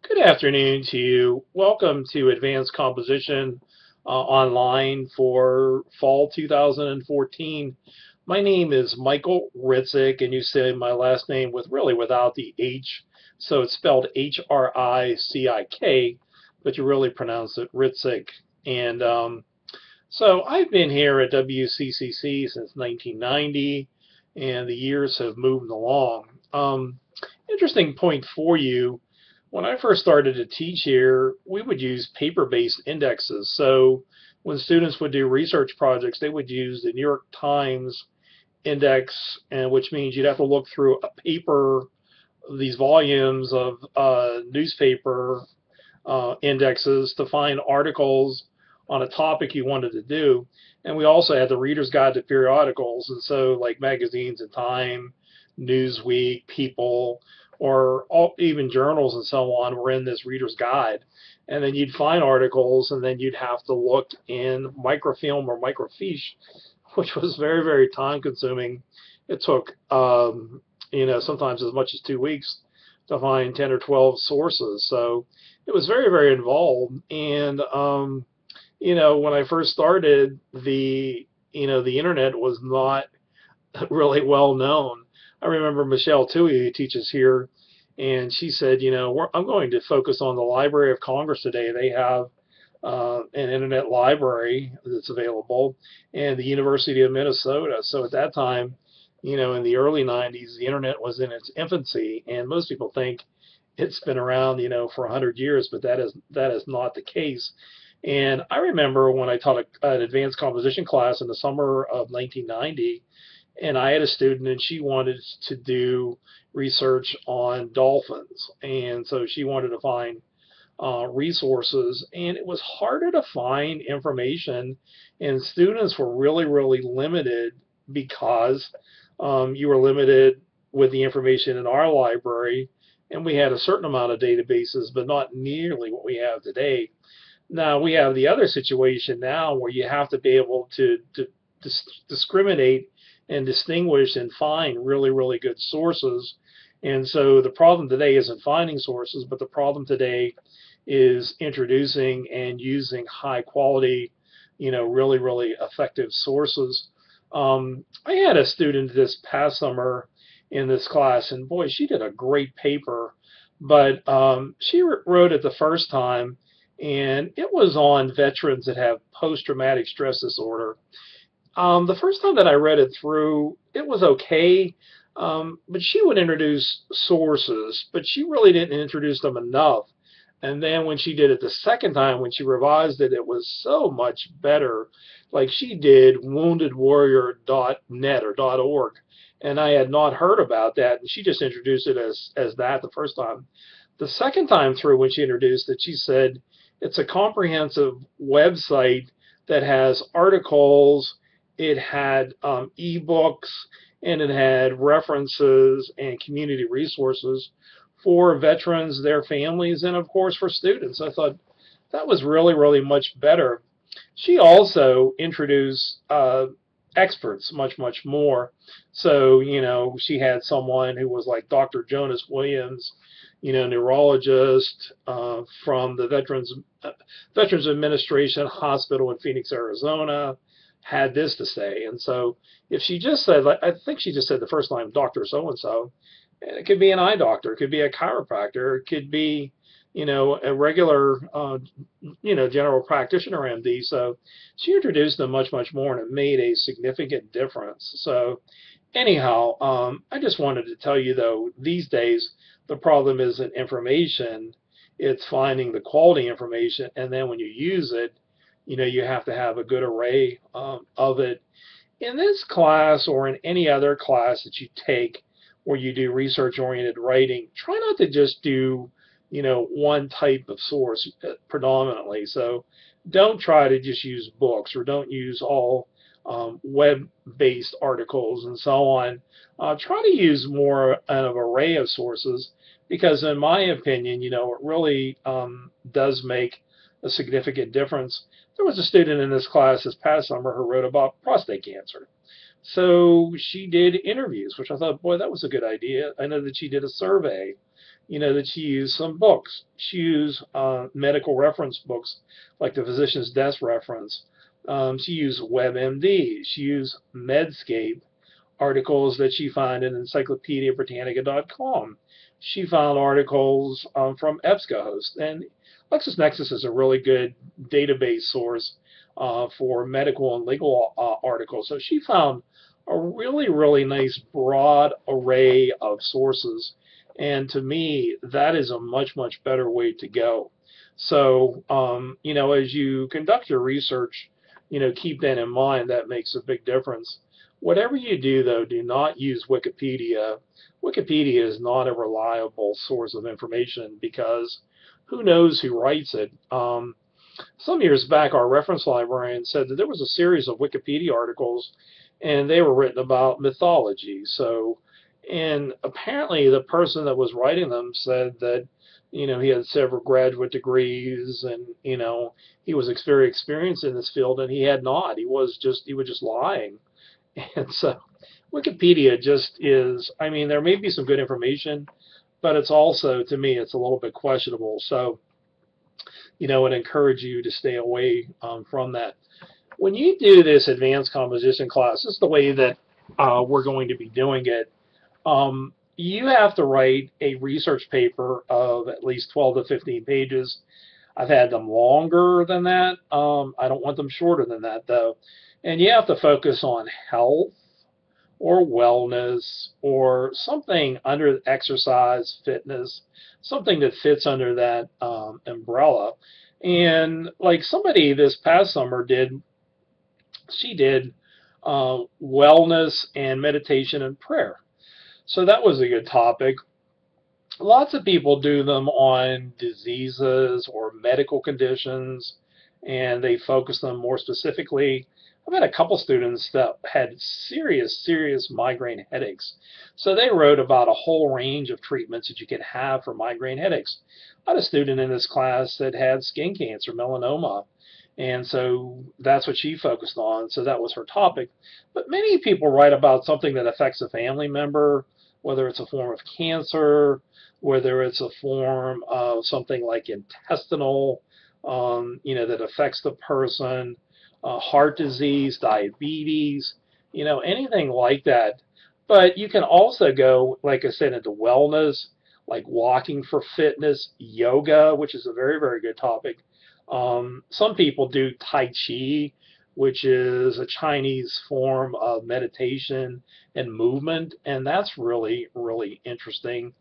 Good afternoon to you. Welcome to Advanced Composition Online for Fall 2014. My name is Michael Ritzik, and you say my last name without the H, so it's spelled H-R-I-C-I-K, but you really pronounce it Ritzik. And so I've been here at WCCC since 1990, and the years have moved along. Interesting point for you. When I first started to teach here, we would use paper-based indexes. So when students would do research projects, they would use the New York Times index, and which means you'd have to look through a paper, these volumes of newspaper indexes to find articles on a topic you wanted to do. And we also had the Reader's Guide to Periodicals, and so like magazines and Time, Newsweek, People, or even journals and so on were in this Reader's Guide. And then you'd find articles, and then you'd have to look in microfilm or microfiche, which was very, very time consuming. It took, sometimes as much as 2 weeks to find 10 or 12 sources. So it was very, very involved. And, when I first started, the internet was not really well known. I remember Michelle Tui, who teaches here, and she said, I'm going to focus on the Library of Congress today. They have an internet library that's available, and the University of Minnesota. So at that time, in the early 90s, the internet was in its infancy, and most people think it's been around, for 100 years, but that is not the case. And I remember when I taught an advanced composition class in the summer of 1990, and I had a student, and she wanted to do research on dolphins, and so she wanted to find resources, and it was harder to find information, and students were really, really limited because you were limited with the information in our library, and we had a certain amount of databases, but not nearly what we have today. Now we have the other situation now where you have to be able to discriminate and distinguish and find really, really good sources. And so the problem today isn't finding sources, but the problem today is introducing and using high quality, really, really effective sources. I had a student this past summer in this class, and boy, she did a great paper, but she wrote it the first time, and it was on veterans that have post-traumatic stress disorder. The first time that I read it through, it was okay, but she would introduce sources, but she really didn't introduce them enough. And then when she did it the second time, when she revised it, it was so much better. Like she did woundedwarrior.net or .org, and I had not heard about that, and she just introduced it as that the first time. The second time through, when she introduced it, she said it's a comprehensive website that has articles, it had ebooks, and it had references and community resources for veterans, their families, and of course for students. I thought that was really, really much better. She also introduced experts much, much more. So, she had someone who was like Dr. Jonas Williams, neurologist from the Veterans Administration Hospital in Phoenix, Arizona, had this to say. And so if she just said, I think she just said the first time, Dr. So-and-so, it could be an eye doctor, it could be a chiropractor, it could be, a regular, general practitioner MD. So she introduced them much, much more, and it made a significant difference. So anyhow, I just wanted to tell you, though, these days, the problem isn't information, it's finding the quality information, and then when you use it, you have to have a good array of it. In this class or in any other class that you take where you do research-oriented writing, try not to just do, one type of source predominantly. So don't try to just use books, or don't use all web-based articles and so on. Try to use more of an array of sources, because in my opinion, it really does make a significant difference. There was a student in this class this past summer who wrote about prostate cancer. So she did interviews, which I thought, boy, that was a good idea. I know that she did a survey, that she used some books. She used medical reference books like the Physician's Desk Reference. She used WebMD. She used Medscape articles that she found in encyclopediabritannica.com. She found articles from EBSCOhost. And LexisNexis is a really good database source for medical and legal articles. So she found a really, really nice broad array of sources. And to me, that is a much, much better way to go. So, as you conduct your research, keep that in mind. That makes a big difference. Whatever you do, though, do not use Wikipedia. Wikipedia is not a reliable source of information because who knows who writes it. Some years back, our reference librarian said that there was a series of Wikipedia articles, and they were written about mythology. So, and apparently the person that was writing them said that, he had several graduate degrees, and, he was very experienced in this field, and he had not. He was just lying. And so Wikipedia just is, there may be some good information, but it's also, to me, it's a little bit questionable. So, I'd encourage you to stay away from that. When you do this advanced composition class, this is the way that we're going to be doing it. You have to write a research paper of at least 12 to 15 pages. I've had them longer than that. I don't want them shorter than that, though. And you have to focus on health or wellness or something under exercise, fitness, something that fits under that umbrella. And like somebody this past summer she did wellness and meditation and prayer. So that was a good topic. Lots of people do them on diseases or medical conditions, and they focus them more specifically. I've had a couple students that had serious migraine headaches. So they wrote about a whole range of treatments that you could have for migraine headaches. I had a student in this class that had skin cancer, melanoma, and so that's what she focused on. So that was her topic. But many people write about something that affects a family member, whether it's a form of cancer, whether it's a form of something like intestinal, that affects the person, heart disease, diabetes, anything like that. But you can also go, like I said, into wellness, like walking for fitness, yoga, which is a very, very good topic. Some people do Tai Chi, which is a Chinese form of meditation and movement, and that's really, really interesting.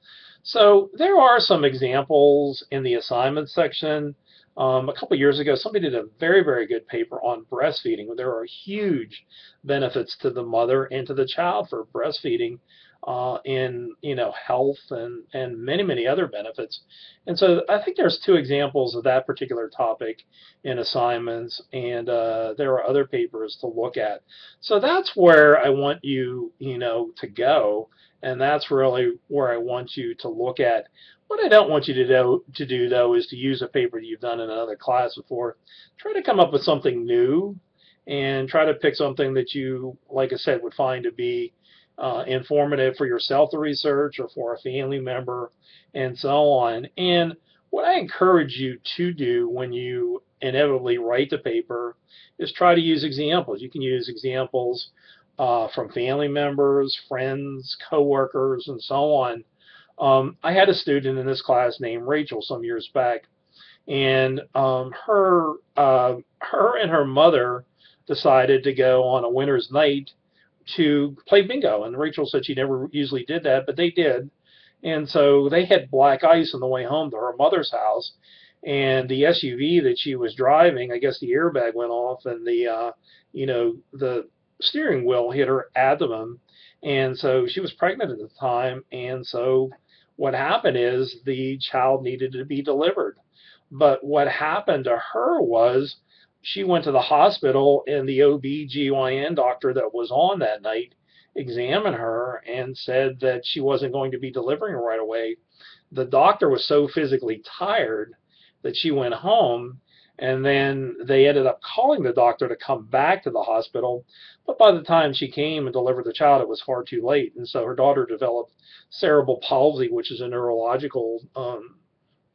So there are some examples in the assignment section. A couple of years ago, somebody did a very, very good paper on breastfeeding. There are huge benefits to the mother and to the child for breastfeeding in health and many, many other benefits. And so I think there's two examples of that particular topic in assignments, and there are other papers to look at. So that's where I want you, to go, and that's really where I want you to look at. What I don't want you to do, though, is to use a paper that you've done in another class before. Try to come up with something new, and try to pick something that you, like I said, would find to be informative for yourself to research or for a family member and so on. And what I encourage you to do when you inevitably write the paper is try to use examples. You can use examples from family members, friends, coworkers, and so on. I had a student in this class named Rachel some years back, and her and her mother decided to go on a winter's night to play bingo. And Rachel said she never usually did that, but they did. And so they had black ice on the way home to her mother's house. And the SUV that she was driving, I guess the airbag went off, and the steering wheel hit her abdomen. And so she was pregnant at the time. And so what happened is the child needed to be delivered. But what happened to her was she went to the hospital, and the OB/GYN doctor that was on that night examined her and said that she wasn't going to be delivering her right away. The doctor was so physically tired that she went home, And then they ended up calling the doctor to come back to the hospital. But by the time she came and delivered the child, it was far too late. And so her daughter developed cerebral palsy, which is a neurological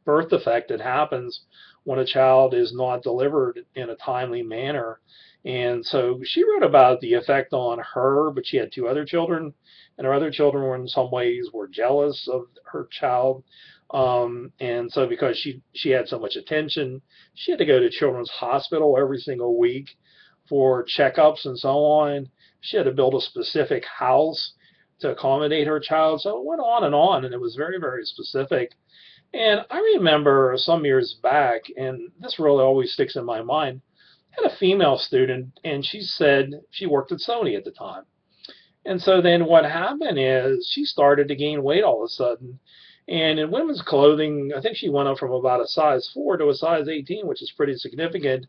birth defect that happens when a child is not delivered in a timely manner. And so she wrote about the effect on her, but she had two other children, and her other children were in some ways were jealous of her child. And so because she had so much attention, she had to go to Children's Hospital every single week for checkups and so on. She had to build a specific house to accommodate her child. So it went on, and it was very, very specific. And I remember some years back, and this really always sticks in my mind, I had a female student, and she said she worked at Sony at the time. And so then what happened is she started to gain weight all of a sudden. And in women's clothing, I think she went up from about a size 4 to a size 18, which is pretty significant.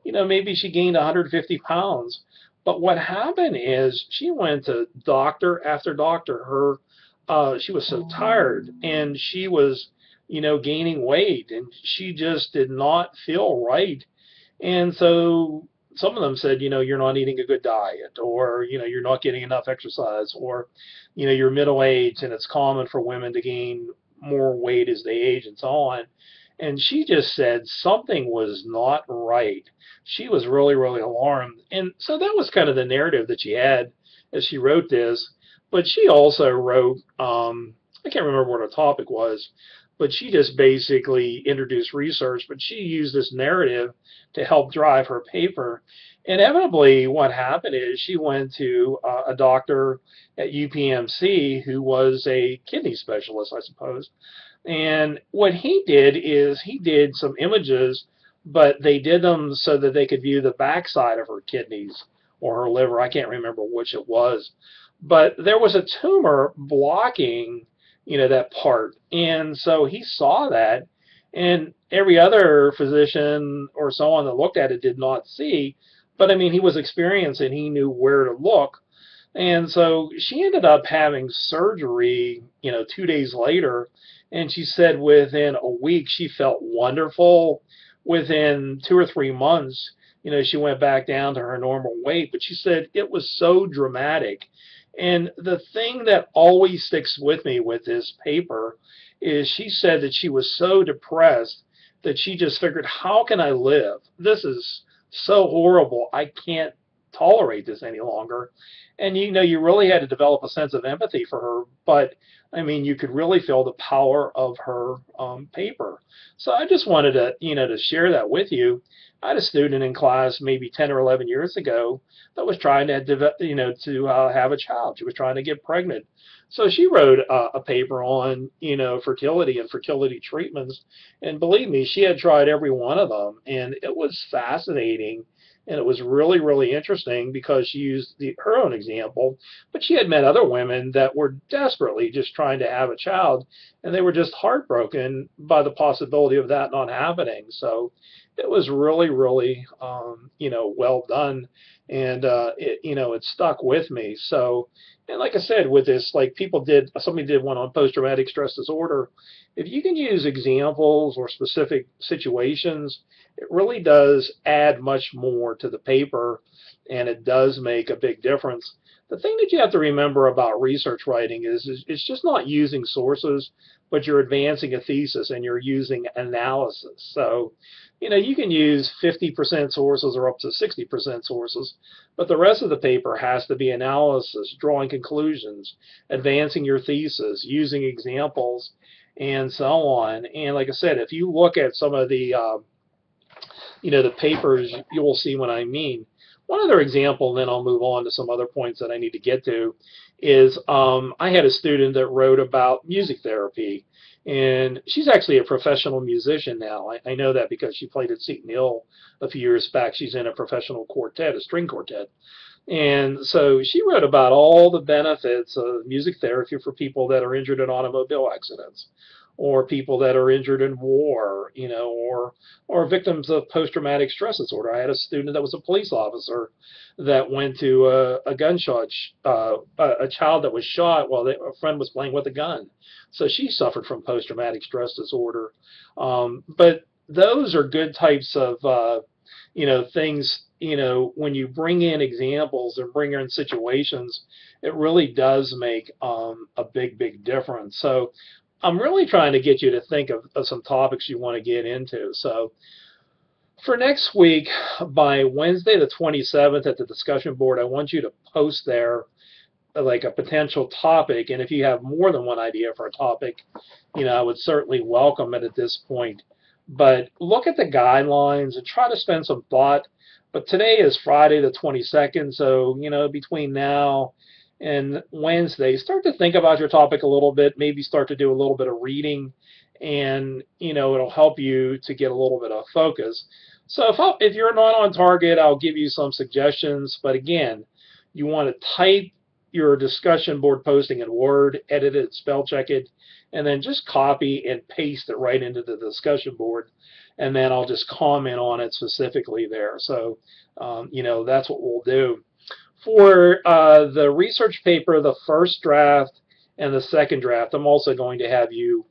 Maybe she gained 150 pounds. But what happened is she went to doctor after doctor. She was so tired, and she was, gaining weight, and she just did not feel right. And so some of them said, you're not eating a good diet, or, you're not getting enough exercise, or, you're middle aged and it's common for women to gain more weight as they age and so on. And she just said something was not right. She was really, really alarmed. And so that was kind of the narrative that she had as she wrote this. But she also wrote, I can't remember what her topic was, but she just basically introduced research, but she used this narrative to help drive her paper. Inevitably, what happened is she went to a doctor at UPMC who was a kidney specialist, I suppose. And what he did is he did some images, but they did them so that they could view the backside of her kidneys or her liver. I can't remember which it was. But there was a tumor blocking, that part. And so he saw that, and every other physician or so on that looked at it did not see. But I mean, he was experienced and he knew where to look. And so she ended up having surgery, 2 days later. And she said within a week she felt wonderful. Within 2 or 3 months, she went back down to her normal weight. But she said it was so dramatic. And the thing that always sticks with me with this paper is she said that she was so depressed that she just figured, how can I live? This is so horrible. I can't tolerate this any longer. And you really had to develop a sense of empathy for her, but I mean, you could really feel the power of her paper. So I just wanted to, to share that with you. I had a student in class maybe 10 or 11 years ago that was trying to, to have a child. She was trying to get pregnant. So she wrote a paper on, fertility and fertility treatments. And believe me, she had tried every one of them. And it was fascinating. And it was really, really interesting because she used her own example. But she had met other women that were desperately just trying to have a child. And they were just heartbroken by the possibility of that not happening. So it was really, really, well done. And, it stuck with me. So, and like I said, with this, like somebody did one on post-traumatic stress disorder. If you can use examples or specific situations, it really does add much more to the paper, and it does make a big difference. The thing that you have to remember about research writing is it's just not using sources, but you're advancing a thesis and you're using analysis. So, you can use 50% sources or up to 60% sources, but the rest of the paper has to be analysis, drawing conclusions, advancing your thesis, using examples, and so on. And like I said, if you look at some of the the papers, you will see what I mean. One other example, and then I'll move on to some other points that I need to get to, is I had a student that wrote about music therapy. And she's actually a professional musician now. I know that because she played at Seton Hill a few years back. She's in a professional quartet, a string quartet. And so she wrote about all the benefits of music therapy for people that are injured in automobile accidents, or people that are injured in war, or victims of post-traumatic stress disorder. I had a student that was a police officer that went to a gunshot, a child that was shot while a friend was playing with a gun. So she suffered from post-traumatic stress disorder. But those are good types of things. When you bring in examples and bring in situations, it really does make a big difference. So I'm really trying to get you to think of some topics you want to get into. So for next week, by Wednesday the 27th at the discussion board, I want you to post there like a potential topic. And if you have more than one idea for a topic, I would certainly welcome it at this point. But look at the guidelines and try to spend some thought. But today is Friday the 22nd, so between now and Wednesday, start to think about your topic a little bit. Maybe start to do a little bit of reading, and it'll help you to get a little bit of focus. So if you're not on target, I'll give you some suggestions. But again, you want to type your discussion board posting in Word, edit it, spell check it, and then just copy and paste it right into the discussion board, and then I'll just comment on it specifically there. So, that's what we'll do. For the research paper, the first draft and the second draft, I'm also going to have you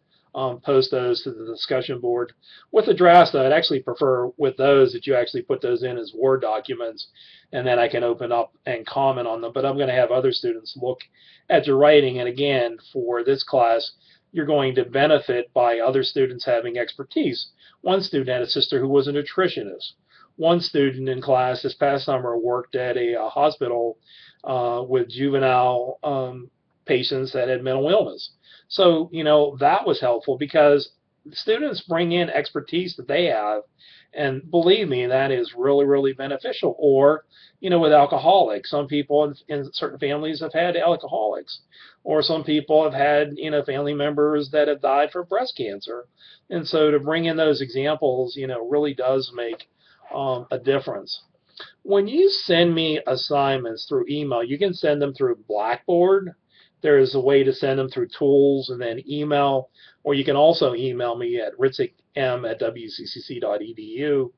post those to the discussion board. With the drafts, though, I'd actually prefer with those that you actually put those in as Word documents, and then I can open up and comment on them. But I'm going to have other students look at your writing, and again, for this class, you're going to benefit by other students having expertise. One student had a sister who was a nutritionist. One student in class this past summer worked at a hospital with juvenile patients that had mental illness. So, that was helpful because students bring in expertise that they have, and believe me, that is really beneficial. Or, with alcoholics, some people in certain families have had alcoholics, or some people have had, family members that have died from breast cancer. And so to bring in those examples, really does make a difference. When you send me assignments through email, you can send them through Blackboard. There is a way to send them through tools and then email, or you can also email me at ritzikm@wccc.edu.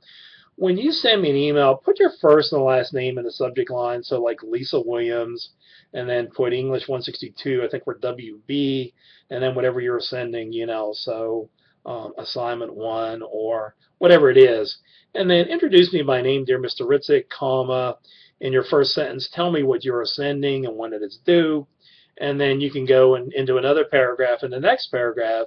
When you send me an email, put your first and last name in the subject line, so like Lisa Williams, and then put English 162, I think we're WB, and then whatever you're sending, so assignment 1 or whatever it is. And then introduce me by name, dear Mr. Ritzik, comma, in your first sentence, tell me what you're sending and when it is due. And then you can go into another paragraph. In the next paragraph,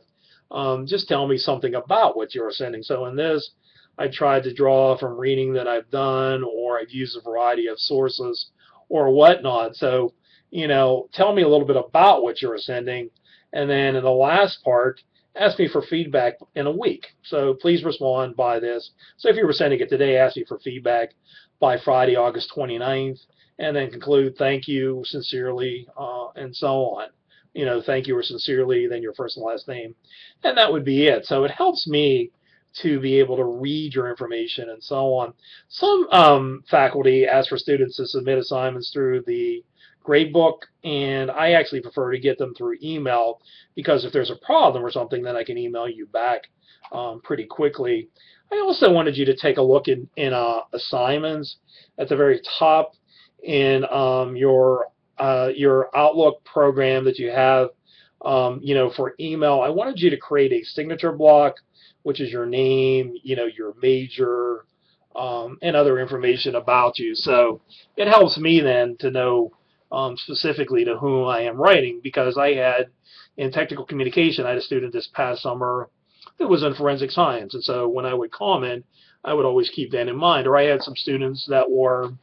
just tell me something about what you're sending. So in this, I tried to draw from reading that I've done, or I've used a variety of sources or whatnot. So, tell me a little bit about what you're sending. And then in the last part, ask me for feedback in a week. So please respond by this. So if you were sending it today, ask me for feedback by Friday, August 29th. And then conclude, thank you, sincerely, and so on. Thank you or sincerely, then your first and last name. And that would be it. So it helps me to be able to read your information and so on. Some faculty ask for students to submit assignments through the gradebook, and I actually prefer to get them through email, because if there's a problem or something, then I can email you back pretty quickly. I also wanted you to take a look in assignments at the very top in your Outlook program that you have, for email. I wanted you to create a signature block, which is your name, your major, and other information about you. So it helps me then to know specifically to whom I am writing, because I had, in technical communication, I had a student this past summer that was in forensic science. And so when I would comment, I would always keep that in mind. Or I had some students that were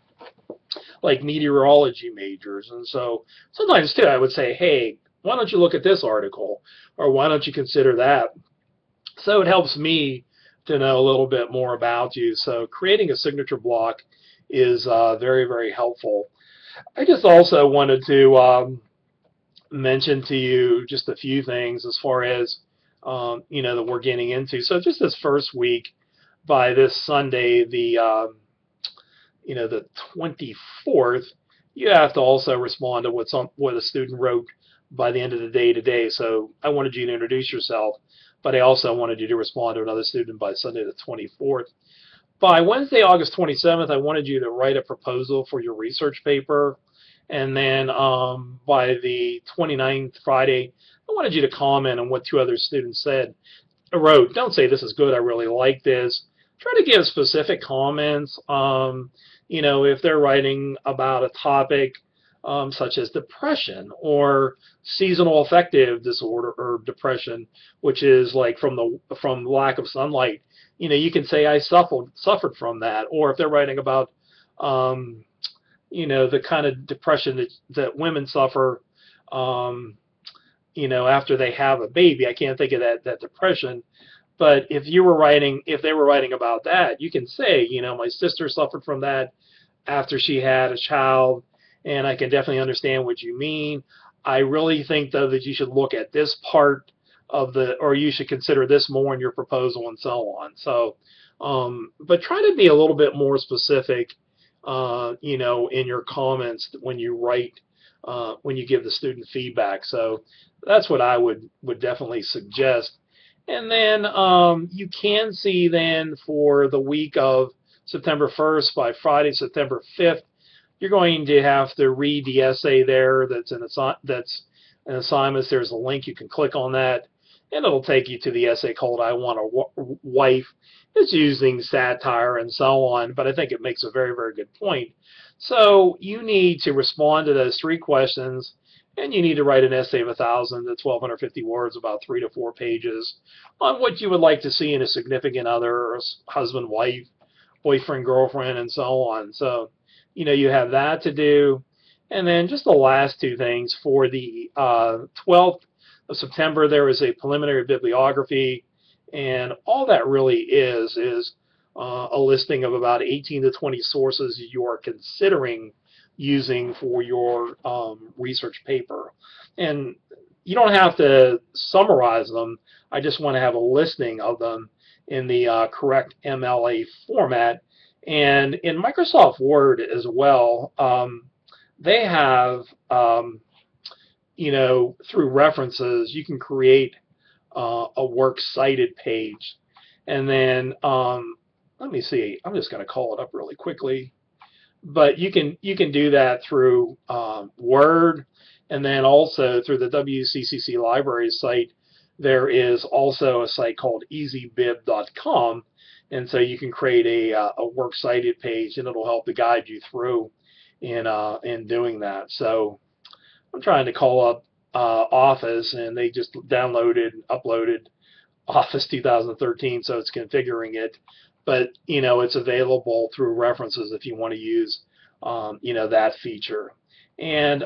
like meteorology majors. And so sometimes too, I would say, hey, why don't you look at this article? Or why don't you consider that? So it helps me to know a little bit more about you. So creating a signature block is very helpful. I just also wanted to mention to you just a few things as far as that we're getting into. So just this first week, by this Sunday, the 24th, you have to also respond to what a student wrote by the end of the day today. So I wanted you to introduce yourself, but I also wanted you to respond to another student by Sunday the 24th. By Wednesday, August 27th, I wanted you to write a proposal for your research paper. And then by the 29th, Friday, I wanted you to comment on what 2 other students said. wrote, don't say this is good, I really like this. Try to give specific comments. If they're writing about a topic such as depression or seasonal affective disorder or depression, which is like from lack of sunlight, you can say I suffered from that. Or if they're writing about um, the kind of depression that women suffer, um, after they have a baby. I can't think of that depression. But if they were writing about that, you can say, my sister suffered from that after she had a child, and I can definitely understand what you mean. I really think, though, that you should look at this part or you should consider this more in your proposal and so on. So, but try to be a little bit more specific, in your comments when you write, when you give the student feedback. So that's what I would definitely suggest. And then you can see then for the week of September 1st, by Friday, September 5th, you're going to have to read the essay there. That's an assignment. There's a link. You can click on that, and it'll take you to the essay called "I Want a Wife." It's using satire and so on, but I think it makes a very, very good point. So you need to respond to those three questions, and you need to write an essay of 1,000 to 1,250 words, about 3 to 4 pages, on what you would like to see in a significant other, or husband, wife, boyfriend, girlfriend, and so on. So, you have that to do. And then just the last two things. For the 12th of September, there is a preliminary bibliography, and all that really is a listing of about 18 to 20 sources you are considering using for your research paper. And you don't have to summarize them. I just want to have a listing of them in the correct MLA format. And in Microsoft Word as well, they have, through references, you can create a works cited page. And then, let me see, I'm just going to call it up really quickly. But you can do that through Word, and then also through the WCCC library site. There is also a site called easybib.com, and so you can create a works cited page, and it'll help to guide you through in doing that. So I'm trying to call up Office, and they just downloaded and uploaded Office 2013, so it's configuring it. But it's available through references if you want to use that feature. And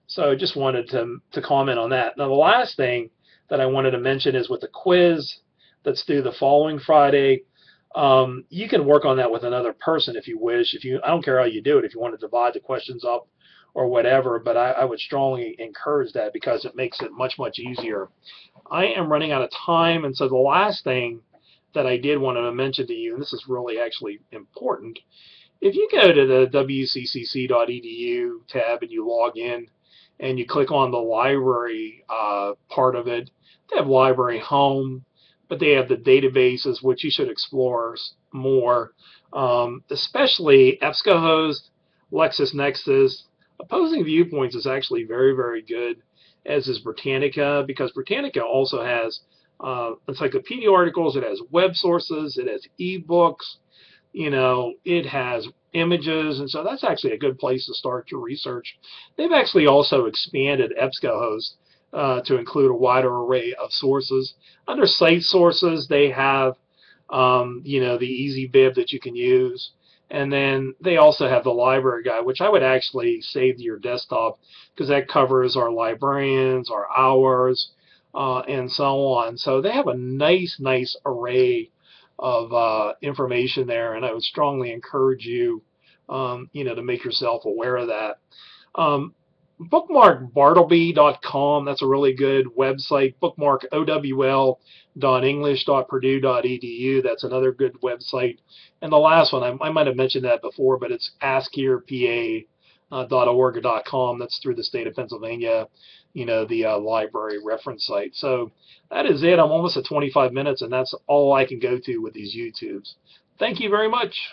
so I just wanted to comment on that. Now the last thing that I wanted to mention is with the quiz that's due the following Friday. You can work on that with another person if you wish. I don't care how you do it, if you want to divide the questions up or whatever, but I would strongly encourage that because it makes it much, much easier. I am running out of time, and so the last thing that I did want to mention to you, and this is really actually important, if you go to the wccc.edu tab and you log in and you click on the library part of it, they have library home, but they have the databases, which you should explore more, especially EBSCOhost, LexisNexis. Opposing Viewpoints is actually very, very good, as is Britannica, because Britannica also has encyclopedia articles, it has web sources, it has ebooks, it has images, and so that's actually a good place to start your research. They've actually also expanded EBSCOhost to include a wider array of sources. Under site sources, they have the EasyBib that you can use. And then they also have the library guide, which I would actually save to your desktop because that covers our librarians, our hours, and so on. So they have a nice array of information there, and I would strongly encourage you, to make yourself aware of that. Bookmark bartleby.com. That's a really good website. Bookmark owl.english.purdue.edu. That's another good website. And the last one, I might have mentioned that before, but it's askherpa.org.com. That's through the state of Pennsylvania, the library reference site. So that is it. I'm almost at 25 minutes, and that's all I can go to with these YouTubes. Thank you very much.